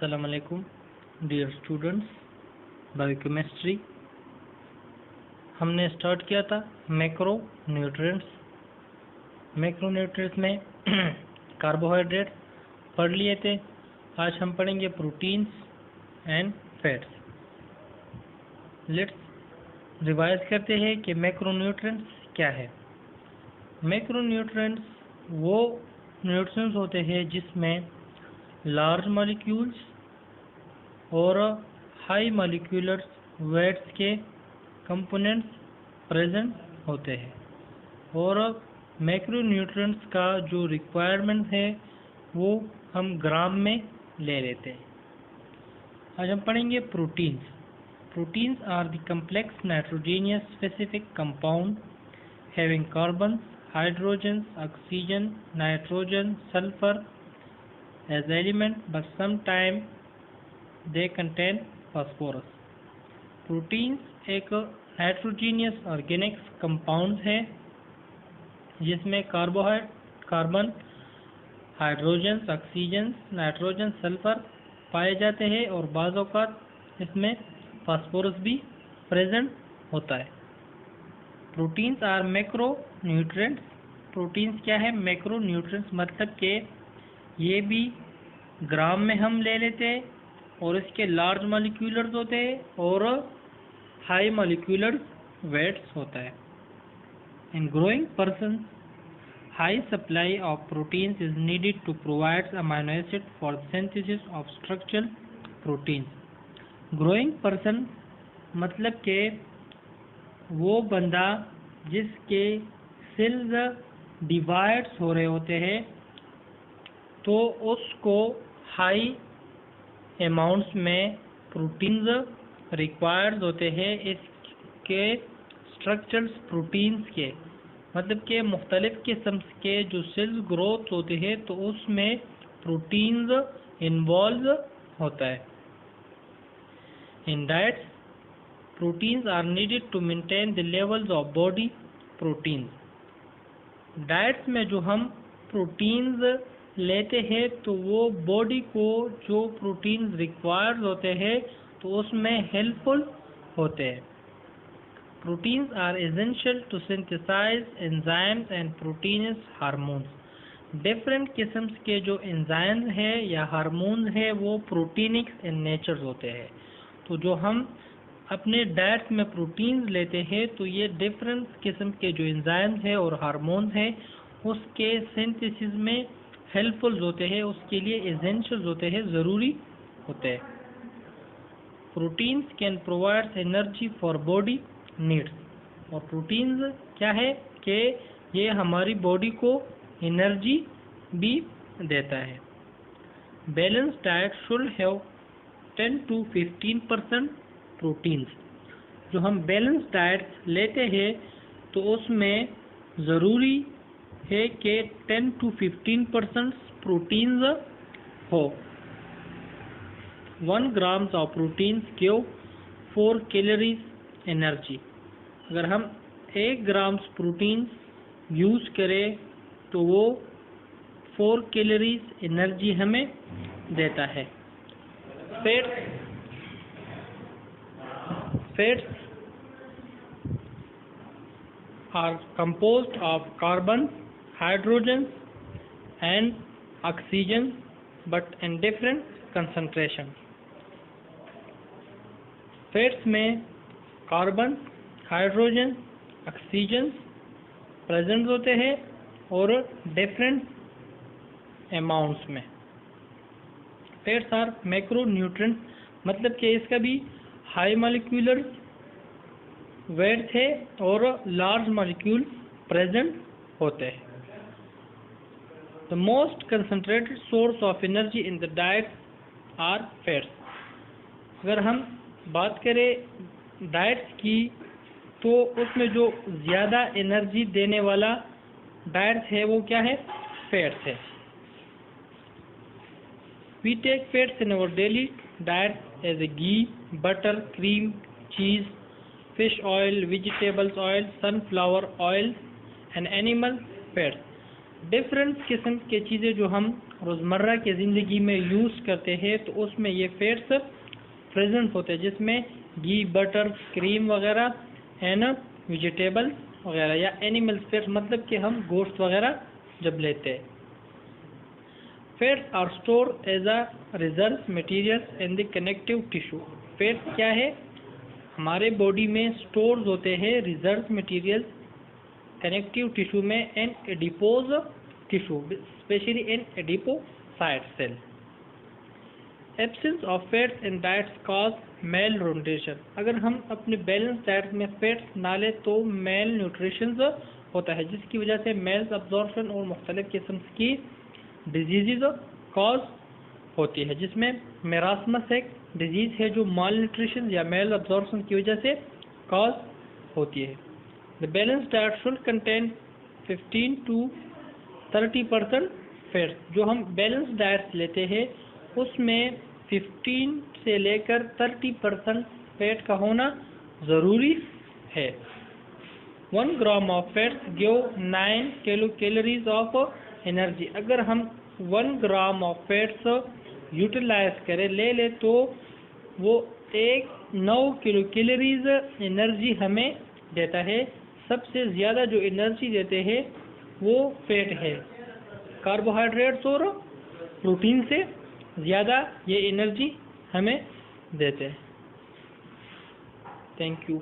अस्सलाम वालेकुम dear students. Biochemistry हमने स्टार्ट किया था मैक्रो न्यूट्रिएंट्स। मैक्रो न्यूट्रिएंट्स में कार्बोहाइड्रेट पढ़ लिए थे। आज हम पढ़ेंगे proteins and fats. Let's revise करते हैं कि मैक्रो न्यूट्रिएंट्स क्या है। मैक्रो न्यूट्रिएंट्स वो न्यूट्रिएंट्स होते हैं जिसमें लार्ज मॉलिक्यूल्स और हाई मॉलिक्यूलर वेट्स के कंपोनेंट्स प्रेजेंट होते हैं। और मैक्रो न्यूट्रिएंट्स का जो रिक्वायरमेंट है वो हम ग्राम में ले लेते हैं। आज हम पढ़ेंगे proteins. Proteins are the complex nitrogenous specific compound having carbon, hydrogen, oxygen, nitrogen, sulphur as element, but sometimes they contain phosphorus. Proteins एक नाइट्रोजीनियस ऑर्गेनिक्स कंपाउंड है जिसमें carbon, hydrogen, oxygen, nitrogen, sulphur पाए जाते हैं और बाज़ औक़ात इसमें फास्फोरस भी प्रेजेंट होता है। Proteins are macro nutrients. Proteins क्या है? मैक्रो न्यूट्रिएंट्स मतलब के ये भी ग्राम में हम ले लेते हैं और इसके लार्ज मॉलिक्यूलर्स होते हैं और हाई मॉलिक्यूलर वेट्स होता है। In growing person high supply of proteins is needed to provide amino acid for synthesis of structural proteins. Growing person मतलब के वो बंदा जिसके सेल्स डिवाइड्स हो रहे होते हैं तो उसको हाई अमाउंट्स में प्रोटीन्स रिक्वायर्ड होते हैं। इसके स्ट्रक्चरल प्रोटीन्स के मतलब के मुख्तलिफ किस्म के जो सेल्स ग्रोथ होते हैं तो उसमें प्रोटीन्स इन्वॉल्व होता है। In diets proteins are needed to maintain the levels of body proteins. Diets में जो हम प्रोटीन्स लेते हैं तो वो बॉडी को जो प्रोटीन्स रिक्वायर्ड होते हैं तो उसमें हेल्पफुल होते हैं। Proteins are essential to synthesize enzymes and proteins hormones. Different किस्म के जो एंजाइम्स हैं या हार्मोन्स हैं वो प्रोटीनिक्स इन नेचर होते हैं। तो जो हम अपने डाइट में प्रोटीन्स लेते हैं तो ये डिफरेंट किस्म के जो एंजाइम्स हैं और हार्मोन्स हैं उसके सिंथेसिस में हेल्पफुल होते हैं, उसके लिए एसेंशियल होते हैं, ज़रूरी होते हैं। Proteins can provide energy for body needs. और प्रोटीन्स क्या है कि ये हमारी बॉडी को एनर्जी भी देता है। Balance diet should have 10 to 15% proteins. जो हम बैलेंस डाइट लेते हैं तो उसमें ज़रूरी है कि 10 to 15% प्रोटीन्स हो। 1 gram of proteins give 4 calories energy. अगर हम 1 ग्राम प्रोटीन्स यूज़ करें तो वो 4 कैलोरीज एनर्जी हमें देता है। Fats are composed of carbon, hydrogen and oxygen but in different concentration. Fats में कार्बन, हाइड्रोजन, ऑक्सीजन प्रेजेंट होते हैं और डिफरेंट अमाउंट्स में। फैट्स आर मैक्रो न्यूट्रिएंट्स मतलब कि इसका भी हाई मॉलिक्यूलर वेट है और लार्ज मॉलिक्यूल प्रेजेंट होते हैं। The most concentrated source of energy in the diet are fats. अगर हम बात करें डाइट्स की तो उसमें जो ज़्यादा एनर्जी देने वाला डाइट्स है वो क्या है? फैट्स है। We take fats in our daily diet as a ghee, butter, cream, cheese, fish oil, vegetables oil, sunflower oil and animal fats। Different किस्म के चीज़ें जो हम रोज़मर्रा की ज़िंदगी में यूज़ करते हैं तो उसमें ये फैट्स प्रेजेंट होते हैं, जिसमें घी, बटर, क्रीम वगैरह एंड वेजिटेबल्स वगैरह, या एनिमल फैट्स मतलब कि हम गोश्त वगैरह जब लेते हैं। Fats are store as a reserve materials in the connective tissue. Fats क्या है? हमारे बॉडी में स्टोर्स होते हैं रिजर्व मटेरियल्स कनेक्टिव टिश्यू में and adipose tissue, specially in adipocyte cell. Absence of fats in diets cause malnutrition. अगर हम अपने बैलेंस डाइट में फैट्स ना लें तो मेल न्यूट्रिशन होता है, जिसकी वजह से मेल्स अब्जॉर्प्शन और मुख्तलिफ किस्म की डिजीज़ कॉज होती है, जिसमें मेरास्मस एक डिजीज़ है जो माल न्यूट्रिशन या मेल अब्जॉर्प्शन की वजह से कॉज होती है। The balance diet should contain 15 to 30% fats. जो हम बैलेंस डाइट लेते हैं उसमें 15 से लेकर 30% फैट का होना ज़रूरी है। 1 gram of fats give 9 kilo calories of energy. अगर हम 1 ग्राम ऑफ फैट्स यूटिलाइज करें, ले तो वो 9 किलो कैलोरीज एनर्जी हमें देता है। सबसे ज़्यादा जो एनर्जी देते हैं वो फैट है। कार्बोहाइड्रेट्स और प्रोटीन से ज़्यादा ये एनर्जी हमें देते हैं। Thank you.